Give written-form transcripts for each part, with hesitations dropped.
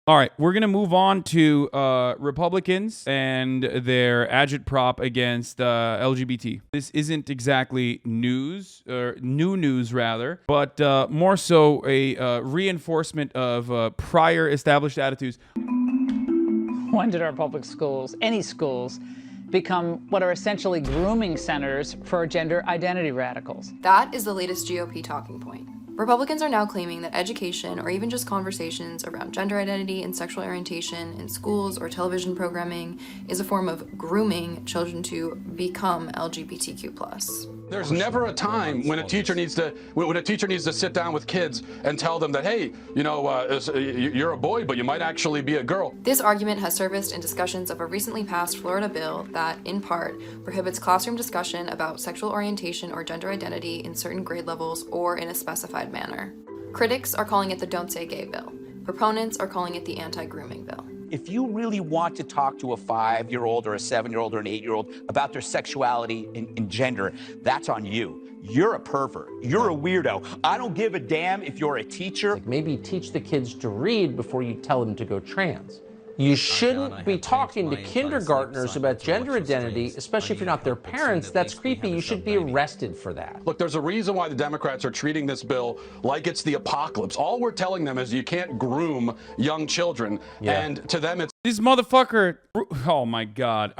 All right, we're going to move on to Republicans and their agitprop against LGBT. This isn't exactly news, or new news rather, but more so a reinforcement of prior established attitudes. When did our public schools, any schools, become what are essentially grooming centers for gender identity radicals? That is the latest GOP talking point. Republicans are now claiming that education, or even just conversations around gender identity and sexual orientation in schools or television programming, is a form of grooming children to become LGBTQ+. There's never a time when a teacher needs to sit down with kids and tell them that, hey, you know, you're a boy, but you might actually be a girl. This argument has surfaced in discussions of a recently passed Florida bill that, in part, prohibits classroom discussion about sexual orientation or gender identity in certain grade levels or in a specified manner. Critics are calling it the Don't Say Gay bill. Proponents are calling it the anti-grooming bill. If you really want to talk to a 5-year-old or a 7-year-old or an 8-year-old about their sexuality and gender, that's on you. You're a pervert. You're a weirdo. I don't give a damn if you're a teacher. Like maybe teach the kids to read before you tell them to go trans. You shouldn't be talking to kindergartners about gender identity, especially if you're not their parents. That's creepy. You should be arrested for that. Look, there's a reason why the Democrats are treating this bill like it's the apocalypse. All we're telling them is you can't groom young children. Yeah. And to them, it's... This motherfucker... Oh, my God.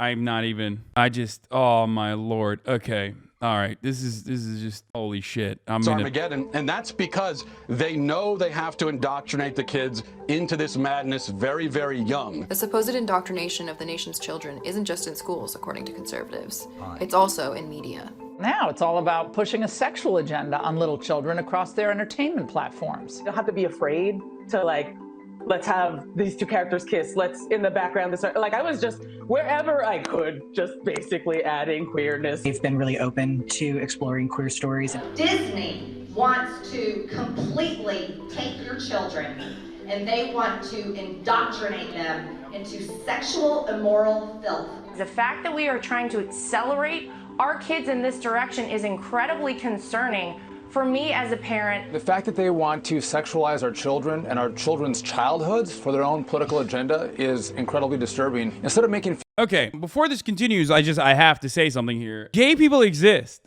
Oh, my Lord. Okay. All right, this is just holy shit. Armageddon, and that's because they know they have to indoctrinate the kids into this madness very, very young. The supposed indoctrination of the nation's children isn't just in schools, according to conservatives. It's also in media. Now it's all about pushing a sexual agenda on little children across their entertainment platforms. You don't have to be afraid to, like, let's have these two characters kiss. Let's, in the background, I was just, wherever I could, just basically adding queerness. They've been really open to exploring queer stories. Disney wants to completely take your children and they want to indoctrinate them into sexual, immoral filth. The fact that we are trying to accelerate our kids in this direction is incredibly concerning. For me as a parent, the fact that they want to sexualize our children and our children's childhoods for their own political agenda is incredibly disturbing. Instead of making... Okay, before this continues, I have to say something here. Gay people exist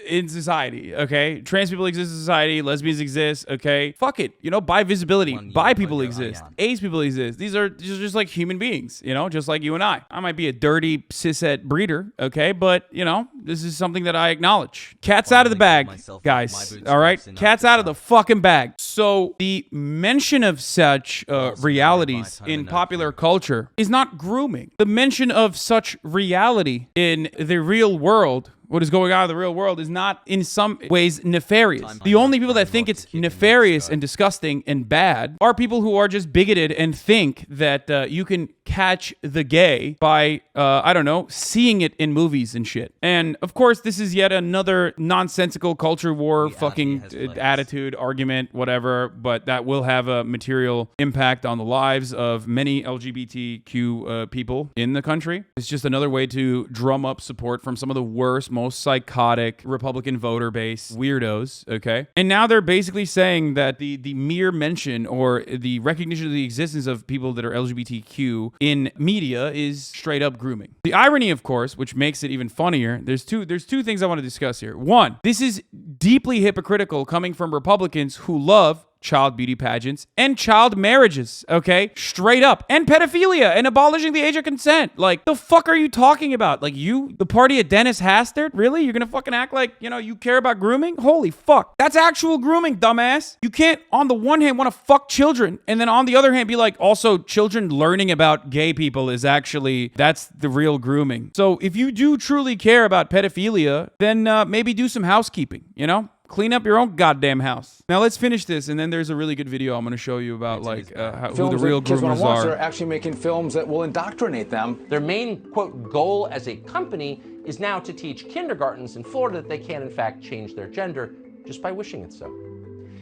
in society, okay? Trans people exist in society, lesbians exist, okay? Fuck it, you know, bi visibility. Bi people exist. Ace people exist. These are just like human beings, you know, just like you and I. I might be a dirty cishet breeder, okay? But, you know, this is something that I acknowledge. Cat's out of the bag, guys, all right? Cat's out of the fucking bag. So the mention of such realities in popular culture is not grooming. The mention of such reality in the real world, what is going on in the real world, is not in some ways nefarious. The only people that think it's nefarious and disgusting and bad are people who are just bigoted and think that you can catch the gay by, I don't know, seeing it in movies and shit. And of course, this is yet another nonsensical culture war fucking attitude, argument, whatever, but that will have a material impact on the lives of many LGBTQ people in the country. It's just another way to drum up support from some of the worst, most psychotic Republican voter base weirdos, okay? And now they're basically saying that the mere mention or the recognition of the existence of people that are LGBTQ in media is straight up grooming. The irony, of course, which makes it even funnier, there's two things I want to discuss here. One, this is deeply hypocritical coming from Republicans who love child beauty pageants and child marriages, okay? Straight up. And pedophilia and abolishing the age of consent. Like, the fuck are you talking about? Like, you, the party of Dennis Hastert? Really? You're gonna fucking act like, you know, you care about grooming? Holy fuck. That's actual grooming, dumbass. You can't, on the one hand, want to fuck children, and then on the other hand, be like, also, children learning about gay people is actually, that's the real grooming. So if you do truly care about pedophilia, then maybe do some housekeeping, you know? Clean up your own goddamn house. Now let's finish this, and then there's a really good video I'm going to show you about like who the real groomers are. They're actually making films that will indoctrinate them. Their main, quote, goal as a company is now to teach kindergartens in Florida that they can, in fact, change their gender just by wishing it so.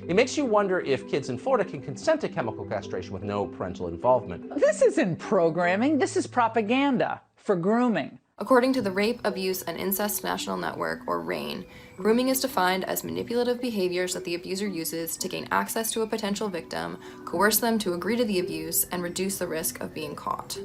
It makes you wonder if kids in Florida can consent to chemical castration with no parental involvement. This isn't programming. This is propaganda for grooming. According to the Rape, Abuse, and Incest National Network, or RAIN, grooming is defined as manipulative behaviors that the abuser uses to gain access to a potential victim, coerce them to agree to the abuse, and reduce the risk of being caught.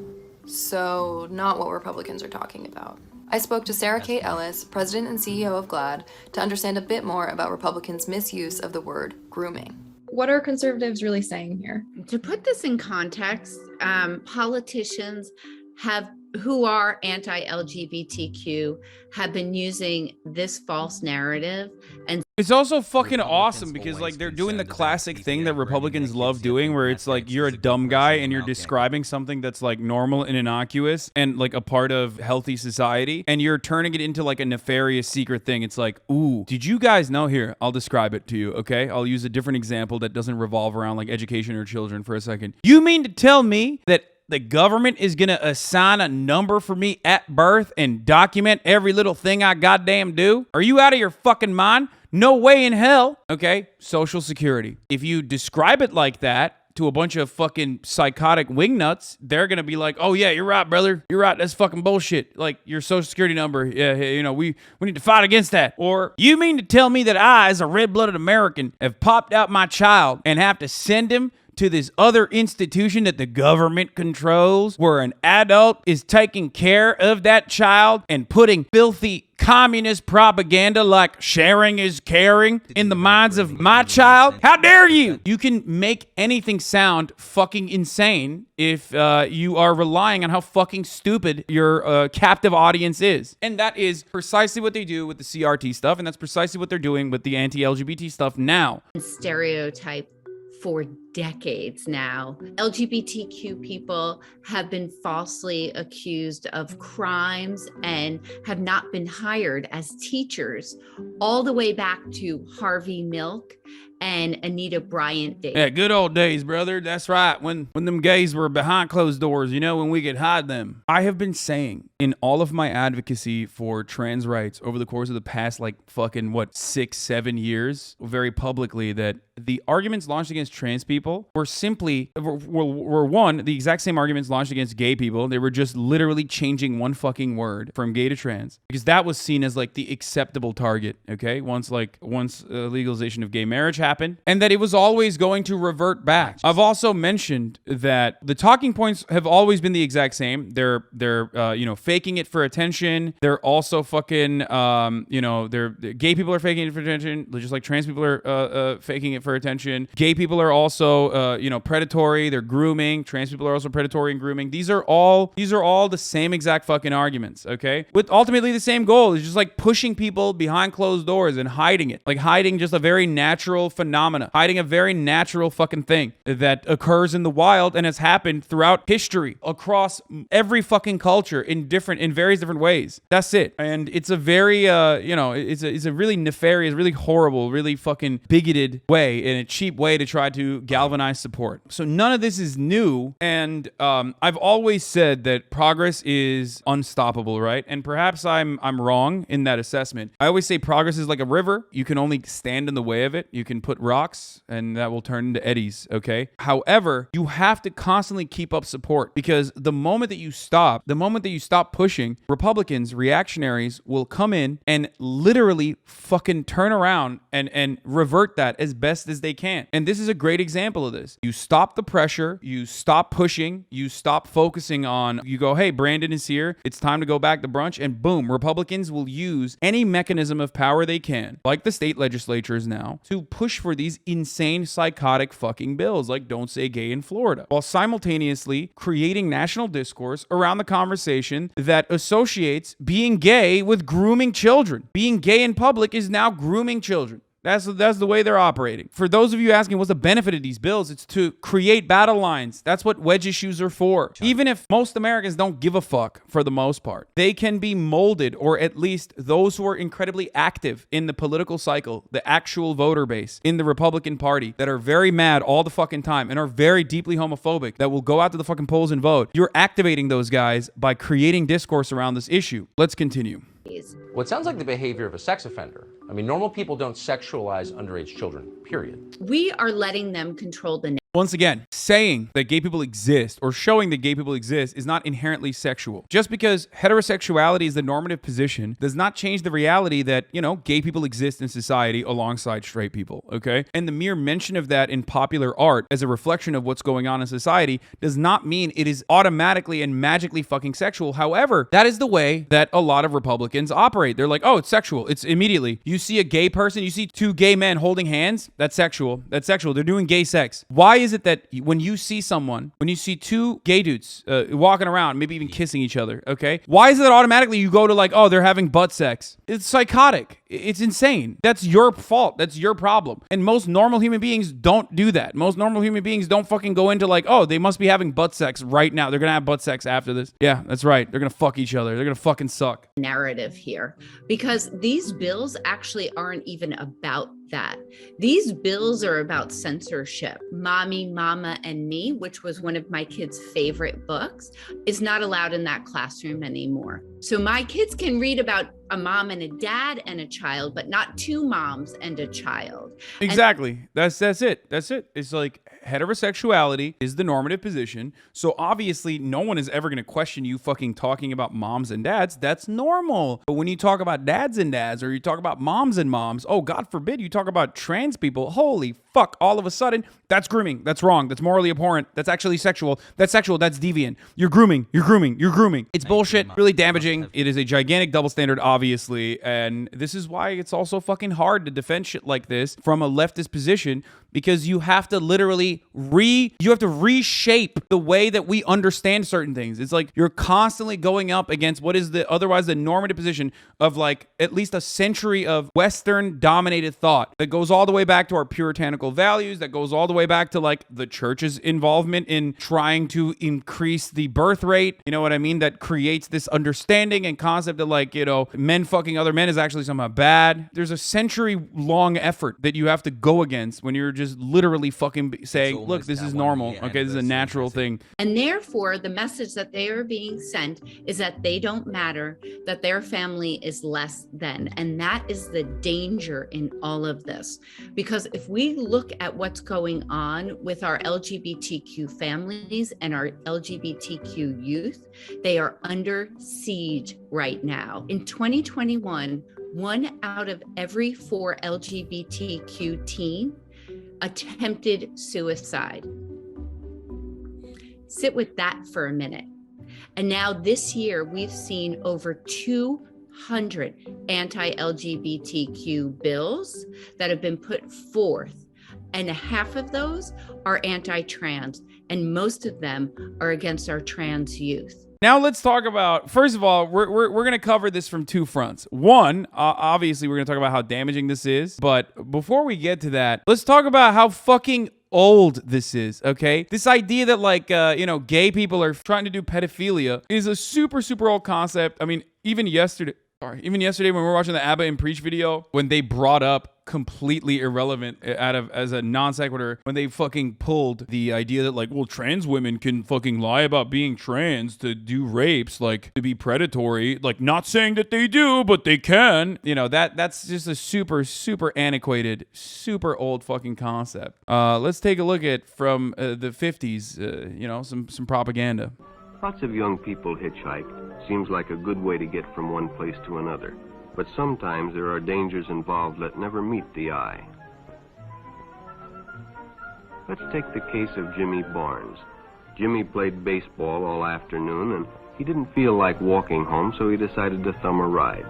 So, not what Republicans are talking about. I spoke to Sarah Kate Ellis, president and CEO of GLAAD, to understand a bit more about Republicans' misuse of the word grooming. What are conservatives really saying here? To put this in context, politicians who are anti-LGBTQ have been using this false narrative. And it's also fucking awesome because like they're doing the classic thing that Republicans love doing, where it's like you're a dumb guy and you're describing something that's like normal and innocuous and like a part of healthy society, and you're turning it into like a nefarious secret thing. It's like, ooh, did you guys know? Here, I'll describe it to you, okay? I'll use a different example that doesn't revolve around like education or children for a second. You mean to tell me that the government is going to assign a number for me at birth and document every little thing I goddamn do? Are you out of your fucking mind? No way in hell. Okay, Social Security. If you describe it like that to a bunch of fucking psychotic wingnuts, they're going to be like, oh yeah, you're right, brother. You're right. That's fucking bullshit. Like your Social Security number. Yeah, you know, we need to fight against that. Or you mean to tell me that I, as a red-blooded American, have popped out my child and have to send him to this other institution that the government controls, where an adult is taking care of that child and putting filthy communist propaganda like sharing is caring in the minds of my child? How dare you? You can make anything sound fucking insane if you are relying on how fucking stupid your captive audience is. And that is precisely what they do with the CRT stuff, and that's precisely what they're doing with the anti-LGBT stuff now. Stereotype for decades now. LGBTQ people have been falsely accused of crimes and have not been hired as teachers all the way back to Harvey Milk and Anita Bryant days. Yeah, good old days, brother. That's right. When them gays were behind closed doors, you know, when we could hide them. I have been saying in all of my advocacy for trans rights over the course of the past, like fucking, 6-7 years, very publicly, that the arguments launched against trans people were simply, were one, the exact same arguments launched against gay people. They were just literally changing one fucking word from gay to trans, because that was seen as like the acceptable target, okay? Once legalization of gay marriage happened, and that it was always going to revert back. I've also mentioned that the talking points have always been the exact same. They're faking it for attention. They're also fucking, gay people are faking it for attention, just like trans people are faking it for attention. Gay people are also, predatory. They're grooming. Trans people are also predatory and grooming. These are all the same exact fucking arguments, okay? With ultimately the same goal. Is just like pushing people behind closed doors and hiding it. Like hiding just a very natural phenomena. Hiding a very natural fucking thing that occurs in the wild and has happened throughout history across every fucking culture in various different ways. That's it. And it's a very, it's a really nefarious, really horrible, really fucking bigoted way and a cheap way to try to galvanize support. So none of this is new. And I've always said that progress is unstoppable, right? And perhaps I'm wrong in that assessment. I always say progress is like a river. You can only stand in the way of it. You can put rocks and that will turn into eddies, okay? However, you have to constantly keep up support, because the moment that you stop pushing, Republicans, reactionaries will come in and literally fucking turn around and revert that as best as they can. And this is a great example of this. You stop the pressure, you stop pushing, you stop focusing on, you go, hey, Brandon is here, it's time to go back to brunch, and boom, Republicans will use any mechanism of power they can, like the state legislatures now, to push for these insane, psychotic fucking bills like Don't Say Gay in Florida, while simultaneously creating national discourse around the conversation that associates being gay with grooming children. Being gay in public is now grooming children. That's the way they're operating. For those of you asking what's the benefit of these bills, it's to create battle lines. That's what wedge issues are for. Even if most Americans don't give a fuck for the most part, they can be molded, or at least those who are incredibly active in the political cycle, the actual voter base in the Republican Party that are very mad all the fucking time and are very deeply homophobic, that will go out to the fucking polls and vote. You're activating those guys by creating discourse around this issue. Let's continue. What sounds like the behavior of a sex offender. I mean, normal people don't sexualize underage children, period. We are letting them control the Once again, saying that gay people exist or showing that gay people exist is not inherently sexual. Just because heterosexuality is the normative position does not change the reality that, you know, gay people exist in society alongside straight people, okay? And the mere mention of that in popular art as a reflection of what's going on in society does not mean it is automatically and magically fucking sexual. However, that is the way that a lot of Republicans operate. They're like, oh, it's sexual. It's immediately. You see a gay person, you see two gay men holding hands, that's sexual. That's sexual. They're doing gay sex. Why is it that when you see someone, when you see two gay dudes walking around, maybe even kissing each other, okay? Why is it that automatically you go to like, oh, they're having butt sex? It's psychotic. It's insane. That's your fault. That's your problem. And most normal human beings don't do that. Most normal human beings don't fucking go into like, oh, they must be having butt sex right now. They're gonna have butt sex after this. Yeah, that's right. They're gonna fuck each other. They're gonna fucking suck. Narrative here, because these bills actually aren't even about that. These bills are about censorship. Mommy, Mama, and Me, which was one of my kids' favorite books, is not allowed in that classroom anymore. So my kids can read about a mom and a dad and a child, but not two moms and a child. Exactly. That's it. That's it. It's like heterosexuality is the normative position. So obviously no one is ever going to question you fucking talking about moms and dads. That's normal. But when you talk about dads and dads, or you talk about moms and moms, oh, God forbid you talk about trans people, holy fuck, all of a sudden, that's grooming. That's wrong. That's morally abhorrent. That's actually sexual. That's sexual. That's deviant. You're grooming. You're grooming. You're grooming. It's bullshit. Really damaging. It is a gigantic double standard, obviously. And this is why it's also fucking hard to defend shit like this from a leftist position, because you have to literally reshape the way that we understand certain things. It's like you're constantly going up against what is otherwise the normative position of like at least a century of Western dominated thought that goes all the way back to our puritanical values, that goes all the way back to like the church's involvement in trying to increase the birth rate. You know what I mean? That creates this understanding and concept that like, you know, men fucking other men is actually somehow bad. There's a century long effort that you have to go against when you're just literally fucking saying, look, this is normal. Okay, this is a natural thing. And therefore, the message that they are being sent is that they don't matter, that their family is less than. And that is the danger in all of this. Because if we look at what's going on with our LGBTQ families and our LGBTQ youth, they are under siege right now. In 2021, 1 out of every 4 LGBTQ teen attempted suicide. Sit with that for a minute. And now this year, we've seen over 200 anti-LGBTQ bills that have been put forth. And half of those are anti-trans, and most of them are against our trans youth. Now let's talk about, first of all, we're going to cover this from two fronts. One, obviously we're going to talk about how damaging this is. But before we get to that, let's talk about how fucking old this is, okay? This idea that like, you know, gay people are trying to do pedophilia is a super, super old concept. I mean, even yesterday when we were watching the ABBA and Preach video, when they brought up completely irrelevant as a non sequitur, when they fucking pulled the idea that like, well, trans women can fucking lie about being trans to do rapes, like to be predatory, like not saying that they do, but they can, you know, that's just a super, super antiquated, super old fucking concept. Let's take a look at from the 50s, you know, some propaganda. Lots of young people hitchhike. Seems like a good way to get from one place to another. But sometimes there are dangers involved that never meet the eye. Let's take the case of Jimmy Barnes. Jimmy played baseball all afternoon, and he didn't feel like walking home, so he decided to thumb a ride.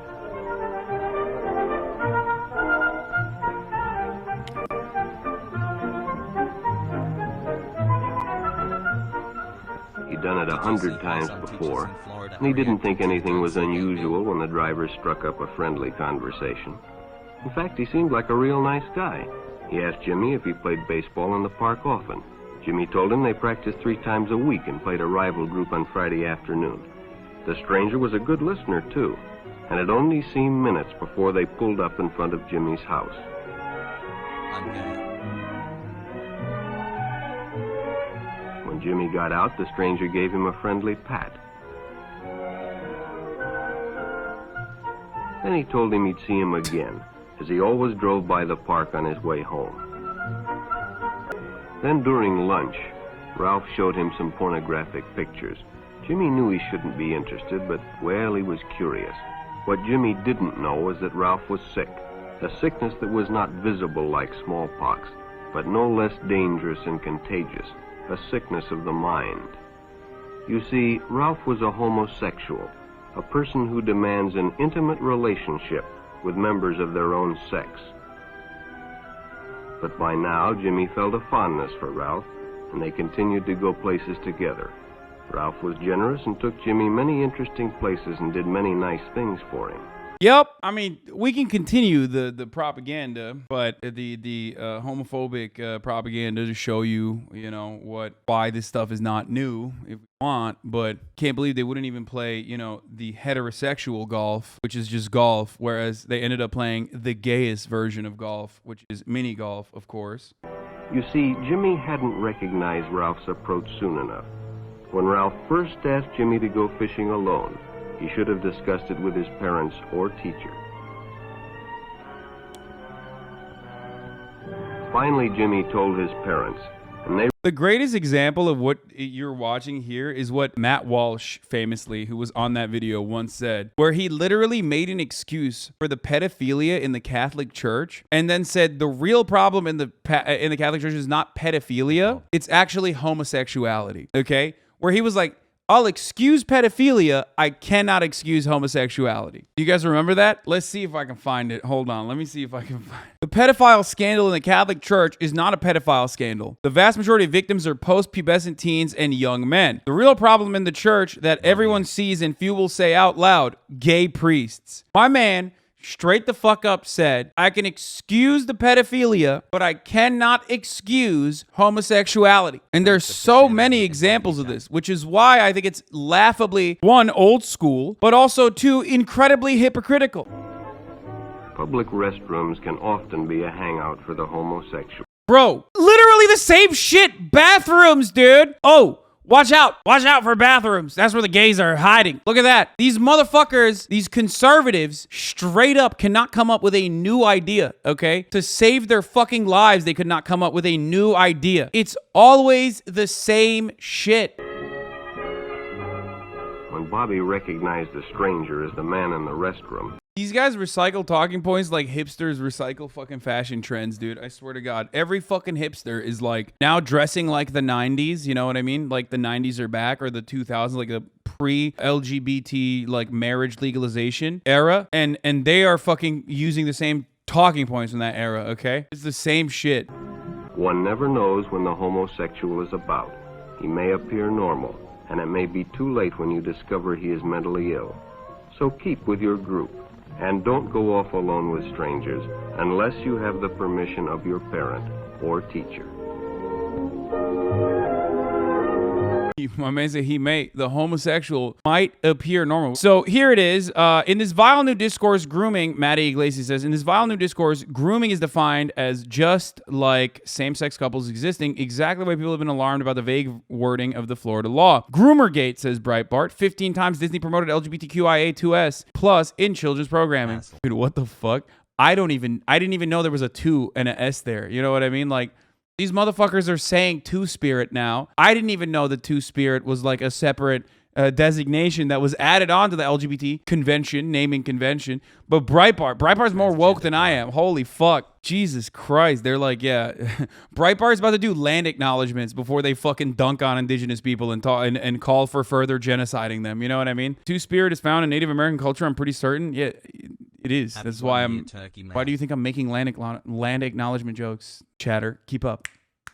He'd done it 100 times before, and he didn't think anything was unusual when the driver struck up a friendly conversation. In fact, he seemed like a real nice guy. He asked Jimmy if he played baseball in the park often. Jimmy told him they practiced 3 times a week and played a rival group on Friday afternoon. The stranger was a good listener, too, and it only seemed minutes before they pulled up in front of Jimmy's house. When Jimmy got out, the stranger gave him a friendly pat. Then he told him he'd see him again, as he always drove by the park on his way home. Then during lunch, Ralph showed him some pornographic pictures. Jimmy knew he shouldn't be interested, but, well, he was curious. What Jimmy didn't know was that Ralph was sick, a sickness that was not visible like smallpox, but no less dangerous and contagious, a sickness of the mind. You see, Ralph was a homosexual, a person who demands an intimate relationship with members of their own sex. But by now, Jimmy felt a fondness for Ralph, and they continued to go places together. Ralph was generous and took Jimmy many interesting places and did many nice things for him. Yep. I mean, we can continue the propaganda, but the homophobic propaganda to show you, you know, why this stuff is not new if we want, but can't believe they wouldn't even play, you know, the heterosexual golf, which is just golf, whereas they ended up playing the gayest version of golf, which is mini golf, of course. You see, Jimmy hadn't recognized Ralph's approach soon enough. When Ralph first asked Jimmy to go fishing alone, he should have discussed it with his parents or teacher. Finally, Jimmy told his parents, and they... The greatest example of what you're watching here is what Matt Walsh, famously, who was on that video, once said, where he literally made an excuse for the pedophilia in the Catholic Church and then said the real problem in the Catholic Church is not pedophilia, it's actually homosexuality, okay? Where he was like, I'll excuse pedophilia, I cannot excuse homosexuality. Do you guys remember that? Let's see if I can find it. Hold on, let me see if I can find it. The pedophile scandal in the Catholic Church is not a pedophile scandal. The vast majority of victims are post-pubescent teens and young men. The real problem in the church that everyone sees and few will say out loud, gay priests. My man straight the fuck up said, I can excuse the pedophilia, but I cannot excuse homosexuality. And there's so many examples of this, which is why I think it's laughably, one, old school, but also two, incredibly hypocritical. Public restrooms can often be a hangout for the homosexual. Bro, literally the same shit. Bathrooms, dude. Oh, watch out for bathrooms. That's where the gays are hiding. Look at that. These motherfuckers, these conservatives, straight up cannot come up with a new idea, okay? To save their fucking lives, they could not come up with a new idea. It's always the same shit. When Bobby recognized the stranger as the man in the restroom, these guys recycle talking points like hipsters recycle fucking fashion trends, dude. I swear to God. Every fucking hipster is like now dressing like the 90s. You know what I mean? Like the 90s are back, or the 2000s, like the pre-LGBT like marriage legalization era. And they are fucking using the same talking points from that era, okay? It's the same shit. One never knows when the homosexual is about. He may appear normal, and it may be too late when you discover he is mentally ill. So keep with your group. And don't go off alone with strangers unless you have the permission of your parent or teacher. My man said the homosexual might appear normal. So here it is. In this vile new discourse, grooming, Matty Iglesias says, in this vile new discourse, grooming is defined as just like same-sex couples existing, exactly why people have been alarmed about the vague wording of the Florida law. Groomergate, says Breitbart, 15 times Disney promoted LGBTQIA2S plus in children's programming. Dude, what the fuck? I didn't even know there was a 2 and an S there. You know what I mean? Like, these motherfuckers are saying Two-Spirit now. I didn't even know that Two-Spirit was like a separate designation that was added on to the LGBT convention, naming convention. But Breitbart's more woke than I am. Holy fuck. Jesus Christ. They're like, yeah, Breitbart's about to do land acknowledgements before they fucking dunk on indigenous people and and call for further genociding them. You know what I mean? Two-Spirit is found in Native American culture, I'm pretty certain. Yeah, it is. That's why why do you think I'm making land acknowledgement jokes, chatter? Keep up.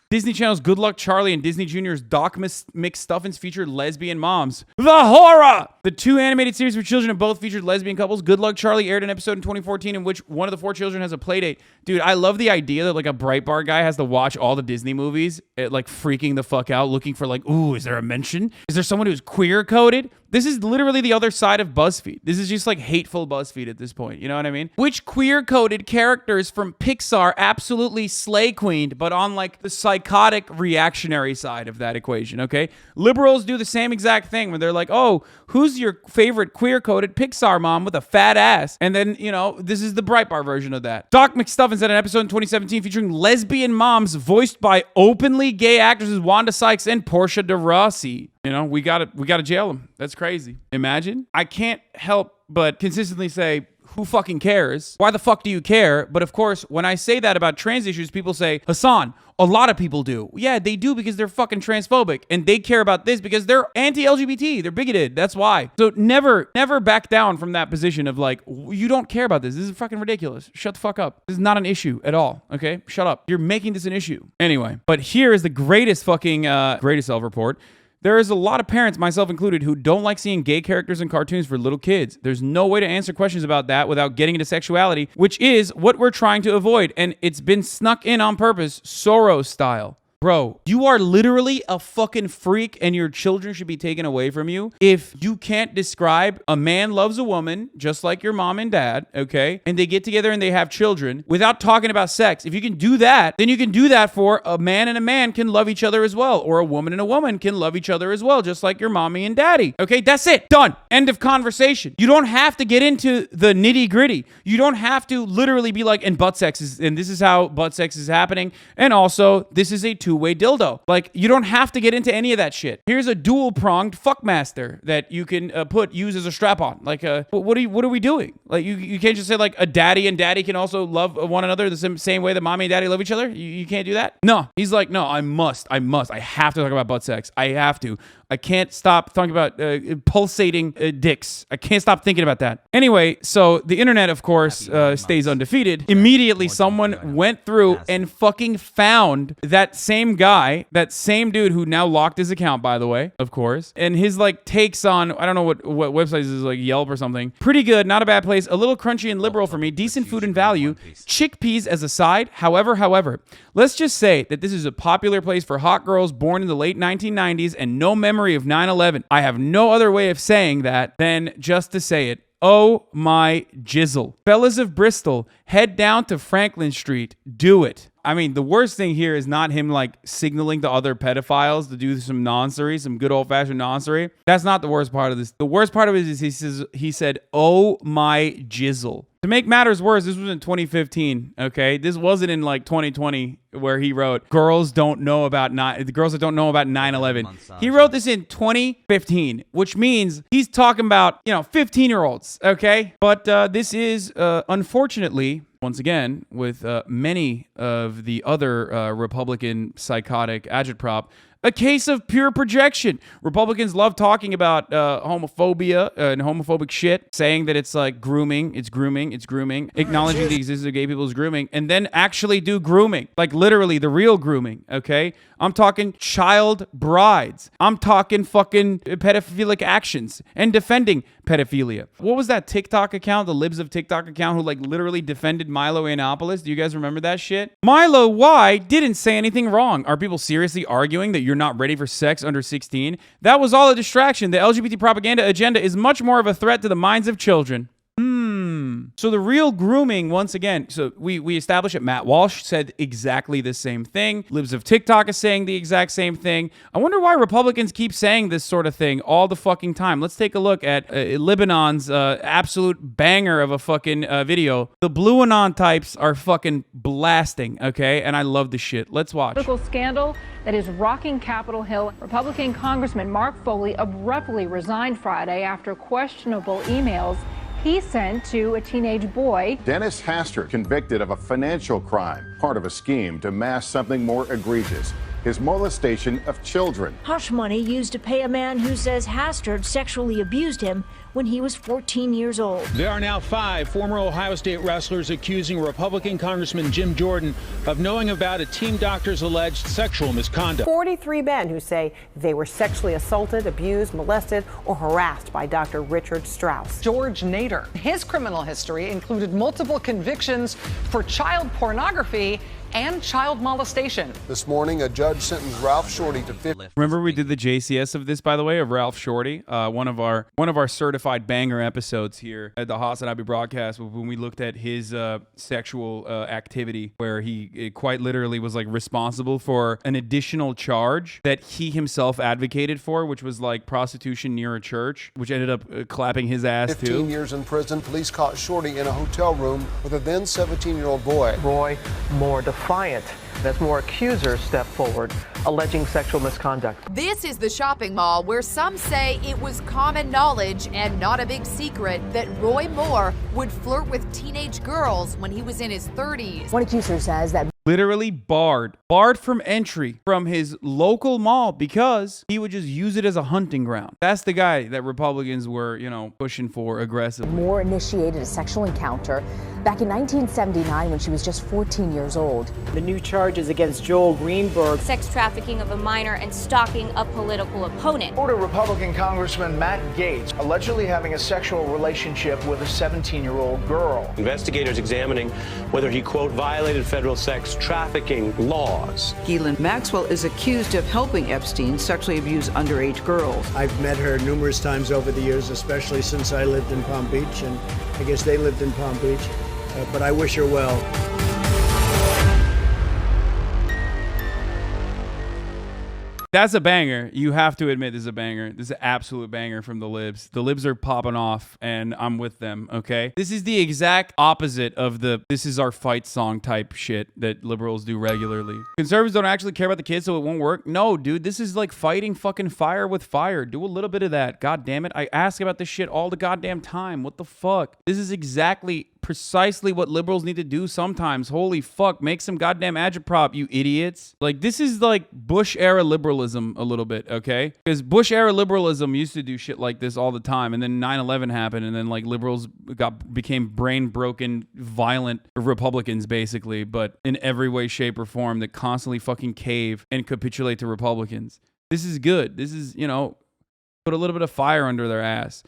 Disney Channel's Good Luck Charlie and Disney Junior's Doc McStuffins featured lesbian moms. The horror! The 2 animated series for children have both featured lesbian couples. Good Luck Charlie aired an episode in 2014 in which one of the 4 children has a playdate. Dude, I love the idea that like a Breitbart guy has to watch all the Disney movies, like freaking the fuck out, looking for like, ooh, is there a mention? Is there someone who's queer coded? This is literally the other side of BuzzFeed. This is just like hateful BuzzFeed at this point. You know what I mean? Which queer-coded characters from Pixar absolutely slay queened, but on like the psychotic reactionary side of that equation, okay? Liberals do the same exact thing where they're like, oh, who's your favorite queer-coded Pixar mom with a fat ass? And then, you know, this is the Breitbart version of that. Doc McStuffins had an episode in 2017 featuring lesbian moms voiced by openly gay actresses Wanda Sykes and Portia de Rossi. You know, we gotta jail them. That's crazy. Imagine. I can't help but consistently say, who fucking cares? Why the fuck do you care? But of course, when I say that about trans issues, people say, Hasan, a lot of people do. Yeah, they do because they're fucking transphobic. And they care about this because they're anti-LGBT. They're bigoted. That's why. So never back down from that position of like, you don't care about this. This is fucking ridiculous. Shut the fuck up. This is not an issue at all. Okay? Shut up. You're making this an issue. Anyway, but here is the greatest fucking, greatest self-report. There is a lot of parents, myself included, who don't like seeing gay characters in cartoons for little kids. There's no way to answer questions about that without getting into sexuality, which is what we're trying to avoid. And it's been snuck in on purpose, Soros style. Bro, you are literally a fucking freak and your children should be taken away from you if you can't describe a man loves a woman just like your mom and dad, okay? And they get together and they have children without talking about sex. If you can do that, then you can do that for a man and a man can love each other as well, or a woman and a woman can love each other as well, just like your mommy and daddy, okay? That's it. Done. End of conversation. You don't have to get into the nitty gritty. You don't have to literally be like, and butt sex is, and this is how butt sex is happening. And also, this is a two-way dildo. Like, you don't have to get into any of that shit. Here's a dual-pronged fuckmaster that you can use as a strap-on. Like, what are we doing? Like, you can't just say like a daddy and daddy can also love one another the same way that mommy and daddy love each other. You can't do that. No, he's like, no, I have to talk about butt sex. I have to. I can't stop talking about pulsating dicks. I can't stop thinking about that. Anyway, so the internet, of course, stays undefeated. Immediately, someone went through and fucking found that same guy, that same dude who now locked his account, by the way, of course, and his like takes on, I don't know what website this is, like Yelp or something. Pretty good, not a bad place. A little crunchy and liberal for me. Decent food and value. Chickpeas as a side. However, let's just say that this is a popular place for hot girls born in the late 1990s and no memory of 9/11. I have no other way of saying that than just to say it. Oh my jizzle. Fellas of Bristol, head down to Franklin Street. Do it. I mean, the worst thing here is not him like signaling to other pedophiles to do some noncery, some good old-fashioned noncery. That's not the worst part of this. The worst part of it is he said, oh my jizzle. To make matters worse, this was in 2015, okay? This wasn't in like 2020 where he wrote, girls that don't know about 9/11. He wrote this in 2015, which means he's talking about, 15-year-olds, okay? But this is, unfortunately, once again, with many of the other Republican psychotic agitprop, a case of pure projection. Republicans love talking about homophobia and homophobic shit, saying that it's like grooming, acknowledging the existence of gay people is grooming, and then actually do grooming. Like literally the real grooming, okay? I'm talking child brides. I'm talking fucking pedophilic actions and defending pedophilia. What was that TikTok account, the Libs of TikTok account, who like literally defended Milo Yiannopoulos? Do you guys remember that shit? Milo Y didn't say anything wrong. Are people seriously arguing that you're not ready for sex under 16? That was all a distraction. The LGBT propaganda agenda is much more of a threat to the minds of children. So the real grooming, once again, so we established it. Matt Walsh said exactly the same thing. Libs of TikTok is saying the exact same thing. I wonder why Republicans keep saying this sort of thing all the fucking time. Let's take a look at Lebanon's absolute banger of a fucking video. The Blue Anon types are fucking blasting, okay? And I love the shit. Let's watch. Political scandal that is rocking Capitol Hill. Republican Congressman Mark Foley abruptly resigned Friday after questionable emails he sent to a teenage boy. Dennis Hastert convicted of a financial crime, part of a scheme to mask something more egregious, his molestation of children. Hush money used to pay a man who says Hastert sexually abused him when he was 14 years old. There are now 5 former Ohio State wrestlers accusing Republican Congressman Jim Jordan of knowing about a team doctor's alleged sexual misconduct. 43 men who say they were sexually assaulted, abused, molested, or harassed by Dr. Richard Strauss. George Nader. His criminal history included multiple convictions for child pornography and child molestation. This morning, a judge sentenced Ralph Shorty to 50. Remember we did the JCS of this, by the way, of Ralph Shorty, one of our certified banger episodes here at the HasanAbi broadcast, when we looked at his sexual activity, where he quite literally was like responsible for an additional charge that he himself advocated for, which was like prostitution near a church, which ended up clapping his ass 15 too. years in prison. Police caught Shorty in a hotel room with a then 17-year-old boy. Roy more defiant as more accusers step forward, alleging sexual misconduct. This is the shopping mall where some say it was common knowledge and not a big secret that Roy Moore would flirt with teenage girls when he was in his 30s. One accuser says that Literally barred from entry from his local mall because he would just use it as a hunting ground. That's the guy that Republicans were, pushing for aggressively. Moore initiated a sexual encounter back in 1979 when she was just 14 years old. The new charges against Joel Greenberg. Sex trafficking of a minor and stalking a political opponent. Florida Republican Congressman Matt Gaetz allegedly having a sexual relationship with a 17-year-old girl. Investigators examining whether he, quote, violated federal sex trafficking laws. Ghislaine Maxwell is accused of helping Epstein sexually abuse underage girls. I've met her numerous times over the years, especially since I lived in Palm Beach, and I guess they lived in Palm Beach, but I wish her well. That's a banger. You have to admit this is a banger. This is an absolute banger from the Libs. The Libs are popping off, and I'm with them, okay? This is the exact opposite of the "this is our fight" song type shit that liberals do regularly. Conservatives don't actually care about the kids, so it won't work. No, dude, this is like fighting fucking fire with fire. Do a little bit of that. God damn it. I ask about this shit all the goddamn time. What the fuck? This is exactly precisely what liberals need to do sometimes. Holy fuck, make some goddamn agitprop, you idiots. Like, this is like Bush era liberalism a little bit, okay? Because Bush era liberalism used to do shit like this all the time, and then 9/11 happened, and then like liberals became brain broken, violent Republicans basically, but in every way, shape, or form that constantly fucking cave and capitulate to Republicans. This is good. This is, put a little bit of fire under their ass.